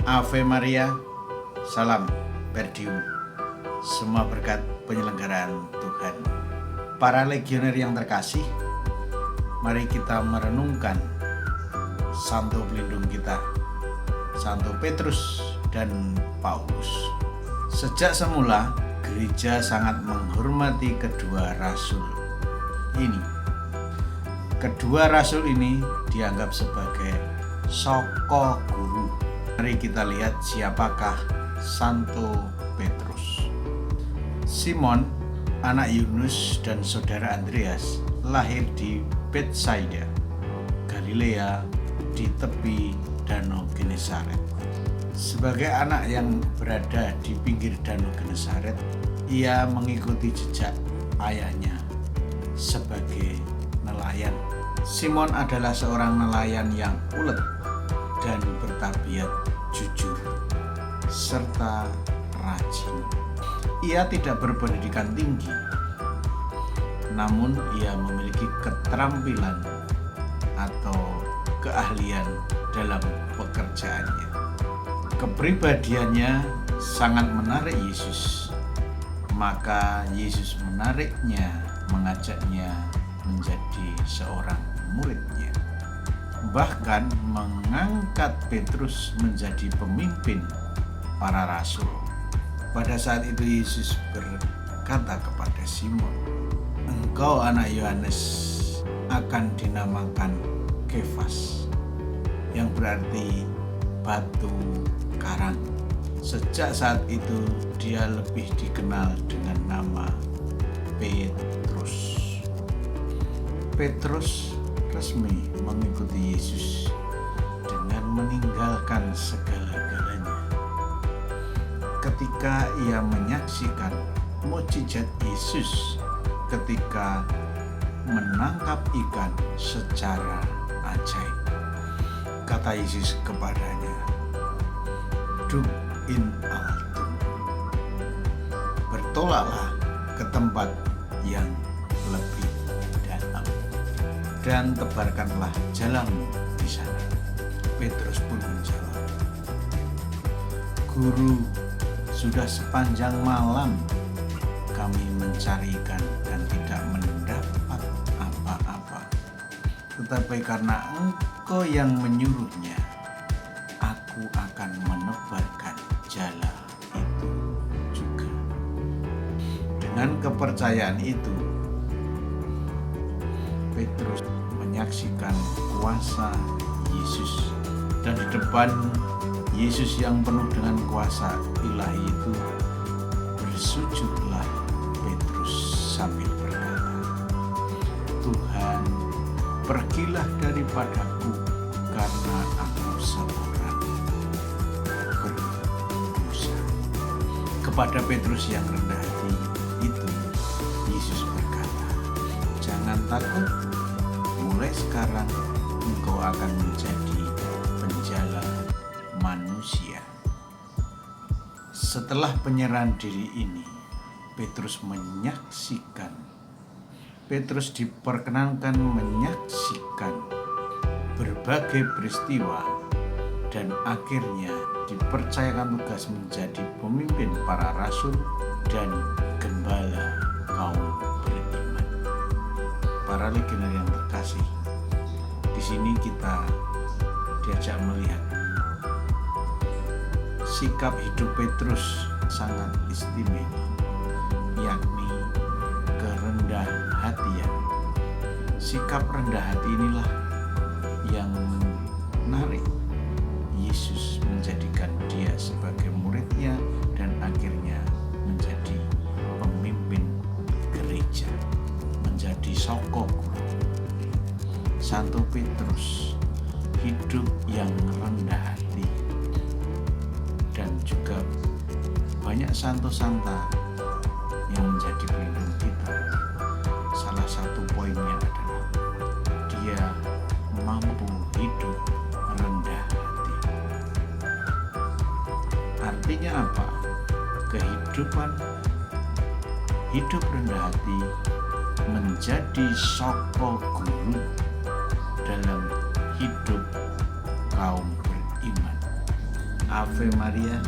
Ave Maria, salam Perdium, semua berkat penyelenggaraan Tuhan. Para legioner yang terkasih, mari kita merenungkan Santo pelindung kita, Santo Petrus dan Paulus. Sejak semula, gereja sangat menghormati kedua rasul ini. Kedua rasul ini dianggap sebagai soko guru. Mari kita lihat siapakah Santo Petrus. Simon, anak Yunus dan saudara Andreas, lahir di Betsaida, Galilea, di tepi Danau Genesaret. Sebagai anak yang berada di pinggir Danau Genesaret, ia mengikuti jejak ayahnya sebagai nelayan. Simon adalah seorang nelayan yang ulet dan bertabiat jujur serta rajin. Ia tidak berpendidikan tinggi, namun ia memiliki keterampilan atau keahlian dalam pekerjaannya. Kepribadiannya sangat menarik Yesus, maka Yesus menariknya, mengajaknya menjadi seorang muridnya. Bahkan mengangkat Petrus menjadi pemimpin para rasul. Pada saat itu Yesus berkata kepada Simon, "Engkau anak Yohanes, akan dinamakan Kefas," yang berarti batu karang. Sejak saat itu dia lebih dikenal dengan nama Petrus. Petrus resmi mengikuti Yesus dengan meninggalkan segala-galanya. Ketika ia menyaksikan mukjizat Yesus ketika menangkap ikan secara ajaib, kata Yesus kepadanya, "Duk in altum," bertolaklah ke tempat yang lebih dalam dan tebarkanlah jalanmu di sana. Petrus pun menjawab, "Guru, sudah sepanjang malam kami mencari ikan dan tidak mendapat apa-apa. Tetapi karena Engkau yang menyuruhnya, aku akan menebarkan jala itu juga." Dengan kepercayaan itu, Petrus menyaksikan kuasa Yesus, dan di depan Yesus yang penuh dengan kuasa ilahi itu, bersujudlah Petrus sambil berkata, "Tuhan, pergilah daripadaku karena aku seorang berdosa." Kepada Petrus yang rendah hati itu, Yesus berkata, "Jangan takut, mulai sekarang engkau akan menjadi penjala manusia." Setelah penyerahan diri ini, Petrus diperkenankan menyaksikan berbagai peristiwa dan akhirnya dipercayakan tugas menjadi pemimpin para rasul dan gembala kaum beriman. Para legioner yang terkasih, di sini kita diajak melihat sikap hidup Petrus sangat istimewa, yakni kerendah hatian. Sikap rendah hati inilah yang menarik Yesus menjadikan dia sebagai muridnya dan akhirnya menjadi pemimpin gereja, menjadi soko guru. Santo Petrus hidup yang rendah hati, dan juga banyak santo-santa yang menjadi pelindung kita. Salah satu poinnya adalah dia mampu hidup rendah hati. Artinya apa? Hidup rendah hati menjadi soko guru dalam hidup kaum beriman. Ave Maria,